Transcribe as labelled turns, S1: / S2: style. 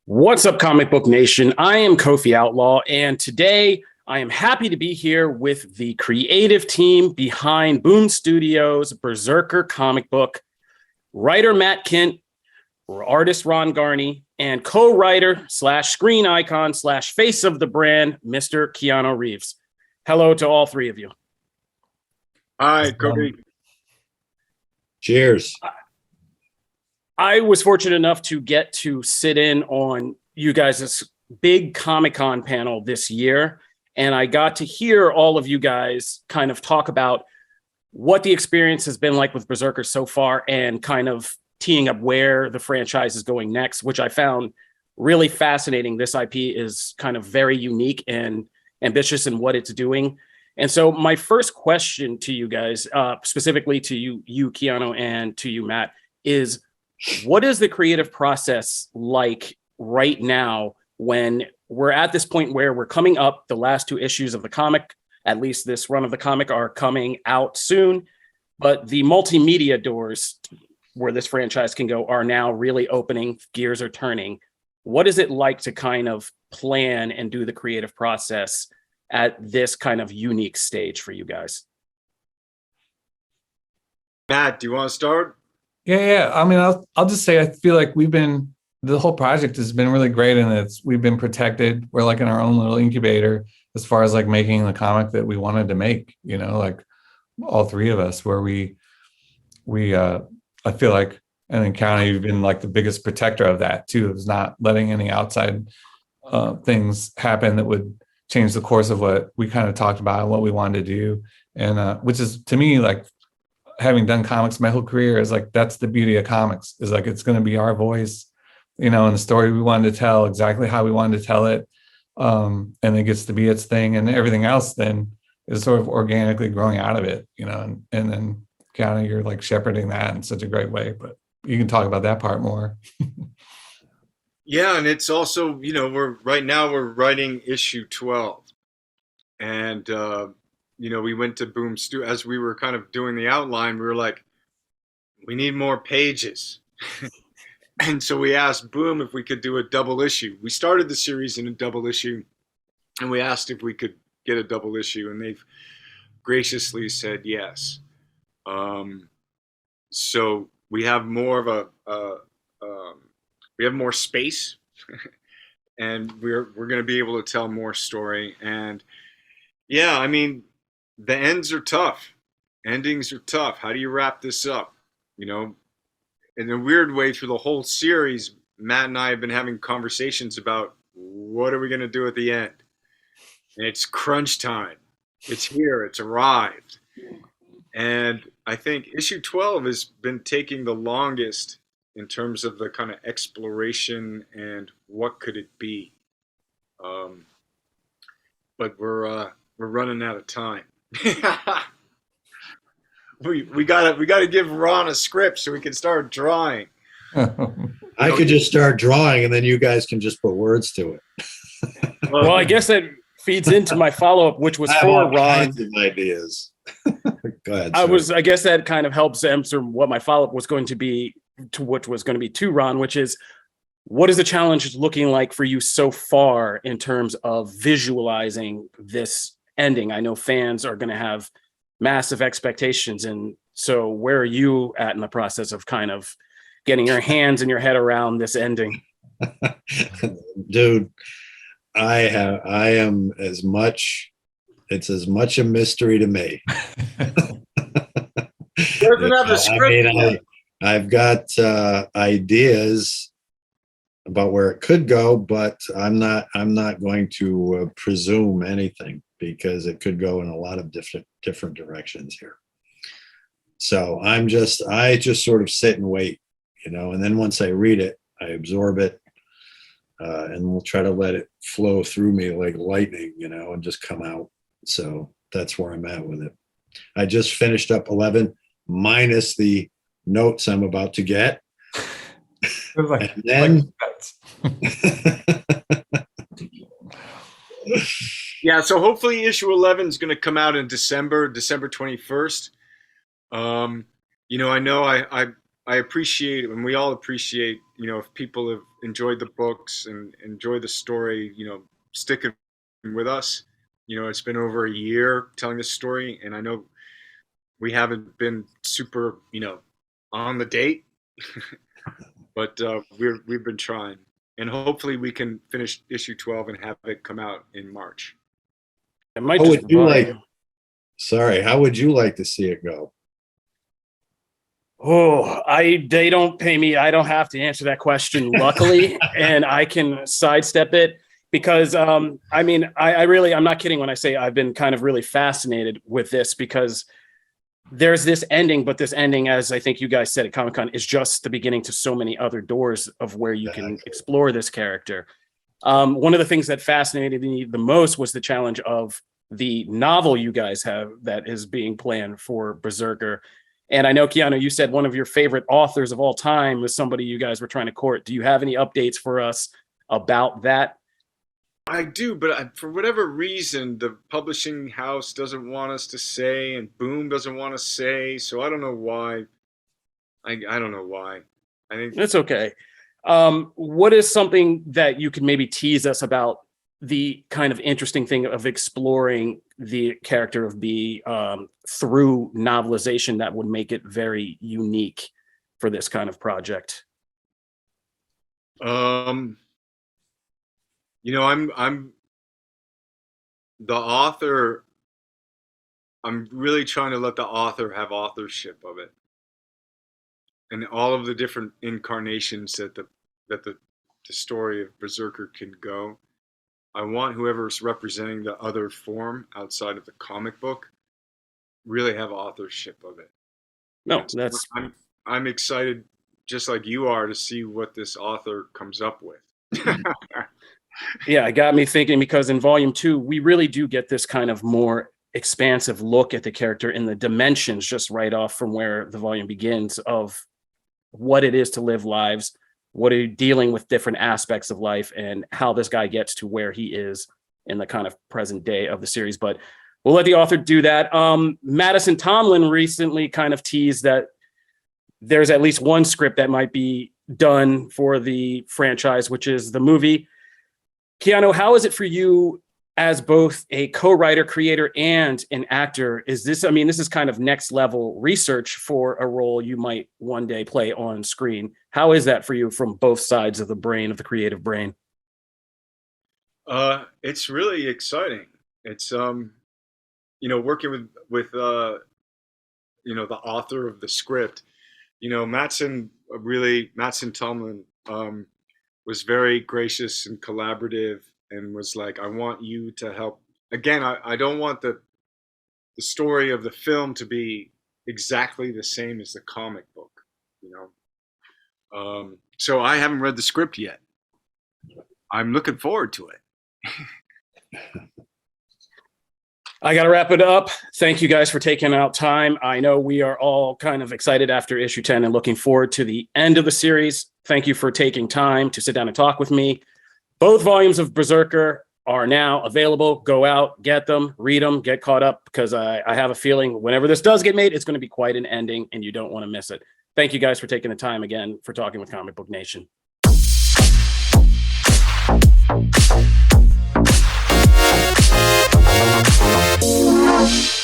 S1: What's up, Comic Book Nation? I am Kofi Outlaw, and today I am happy to be here with the creative team behind Boom Studios' Berserker comic book, writer Matt Kindt, artist Ron Garney, and co-writer slash screen icon slash face of the brand, Mr. Keanu Reeves. Hello to all three of you.
S2: Hi, Kofi.
S3: Cheers.
S1: I was fortunate enough to get to sit in on you guys' big Comic-Con panel this year, and I got to hear all of you guys kind of talk about what the experience has been like with Berserker so far and kind of teeing up where the franchise is going next, which I found really fascinating. This IP is kind of very unique and ambitious in what it's doing. And so my first question to you guys, specifically to you, Keanu, and to you, Matt, is what is the creative process like right now when we're at this point where we're coming up, the last two issues of the comic, at least this run of the comic, are coming out soon, but the multimedia doors where this franchise can go are now really opening, gears are turning. What is it like to kind of plan and do the creative process at this kind of unique stage for you guys?
S2: Matt, do you want to start?
S4: Yeah. I mean, I'll just say I feel like the whole project has been really great, and we've been protected. We're like in our own little incubator as far as like making the comic that we wanted to make. You know, like all three of us, where we I feel like, and then County, you've been like the biggest protector of that too, is not letting any outside things happen that would change the course of what we kind of talked about and what we wanted to do, and which is to me like, having done comics my whole career, is like that's the beauty of comics, is like it's going to be our voice, you know, and the story we wanted to tell exactly how we wanted to tell it, and it gets to be its thing, and everything else then is sort of organically growing out of it, you know, and then kind of you're like shepherding that in such a great way. But you can talk about that part more.
S2: Yeah, and it's also, you know, we're writing issue 12, and you know, we went to Boom Studio as we were kind of doing the outline. We were like, we need more pages. And so we asked Boom if we could do a double issue. We started the series in a double issue, and we asked if we could get a double issue, and they've graciously said yes. So we have more of we have more space, and we're going to be able to tell more story. And yeah, I mean, the ends are tough. Endings are tough. How do you wrap this up? You know, in a weird way, through the whole series, Matt and I have been having conversations about what are we going to do at the end. And it's crunch time. It's here. It's arrived. And I think issue 12 has been taking the longest in terms of the kind of exploration and what could it be. But we're running out of time. we gotta give Ron a script so we can start drawing.
S3: I could just start drawing, and then you guys can just put words to it.
S1: Well, I guess that feeds into my follow-up, which was
S3: I have
S1: for
S3: all
S1: Ron.
S3: kinds of ideas. Go ahead.
S1: I guess that kind of helps answer what my follow-up was going to be to Ron, which is, what is the challenge looking like for you so far in terms of visualizing this ending? I know fans are going to have massive expectations. And so where are you at in the process of kind of getting your hands and your head around this ending?
S3: Dude, it's as much a mystery to me.
S2: Doesn't have a script.
S3: I've got ideas about where it could go, but I'm not going to presume anything, because it could go in a lot of different directions here. So I just sort of sit and wait, you know, and then once I read it, I absorb it, and we'll try to let it flow through me like lightning, you know, and just come out. So that's where I'm at with it. I just finished up 11 minus the notes I'm about to get.
S4: Like,
S3: and then
S2: Yeah, so hopefully issue 11 is going to come out in December 21st. You know I appreciate, and we all appreciate, you know, if people enjoyed the books and enjoyed the story, sticking with us. It's been over a year telling this story, and I know we haven't been super, on the date, but we've been trying, and hopefully we can finish issue 12 and have it come out in March.
S1: It might
S3: How
S1: just
S3: would you
S1: run-
S3: like? Sorry, how would you like to see it go?
S1: Oh, they don't pay me. I don't have to answer that question, luckily, and I can sidestep it because, I'm not kidding when I say I've been kind of really fascinated with this because there's this ending, but this ending, as I think you guys said at Comic-Con, is just the beginning to so many other doors of where you can explore this character. One of the things that fascinated me the most was the challenge of the novel you guys have that is being planned for BRZRKR. And I know, Keanu, you said one of your favorite authors of all time was somebody you guys were trying to court. Do you have any updates for us about that?
S2: I do, but for whatever reason, the publishing house doesn't want us to say, and Boom doesn't want to say. So I don't know why. I don't know why. I think
S1: That's okay. What is something that you could maybe tease us about the kind of interesting thing of exploring the character of B through novelization that would make it very unique for this kind of project?
S2: I'm the author. I'm really trying to let the author have authorship of it, and all of the different incarnations that the story of BRZRKR can go. I want whoever's representing the other form outside of the comic book really have authorship of it.
S1: No,
S2: So
S1: that's
S2: I'm excited, just like you are, to see what this author comes up with.
S1: yeah, it got me thinking because in volume 2, we really do get this kind of more expansive look at the character in the dimensions just right off from where the volume begins of what it is to live lives, what are you dealing with different aspects of life and how this guy gets to where he is in the kind of present day of the series. But we'll let the author do that. Madison Tomlin recently kind of teased that there's at least one script that might be done for the franchise, which is the movie. Keanu, how is it for you as both a co-writer, creator, and an actor? Is this, this is kind of next level research for a role you might one day play on screen. How is that for you from both sides of the brain, of the creative brain?
S2: It's really exciting. It's, working with the author of the script, Matson Tomlin, was very gracious and collaborative and was like, I want you to help. Again, I don't want the story of the film to be exactly the same as the comic book, So I haven't read the script yet. I'm looking forward to it.
S1: I got to wrap it up. Thank you guys for taking out time. I know we are all kind of excited after issue 10 and looking forward to the end of the series. Thank you for taking time to sit down and talk with me. Both volumes of BRZRKR are now available. Go out, get them, read them, get caught up, because I have a feeling whenever this does get made, it's going to be quite an ending and you don't want to miss it. Thank you guys for taking the time again for talking with Comic Book Nation.
S5: We'll be right back.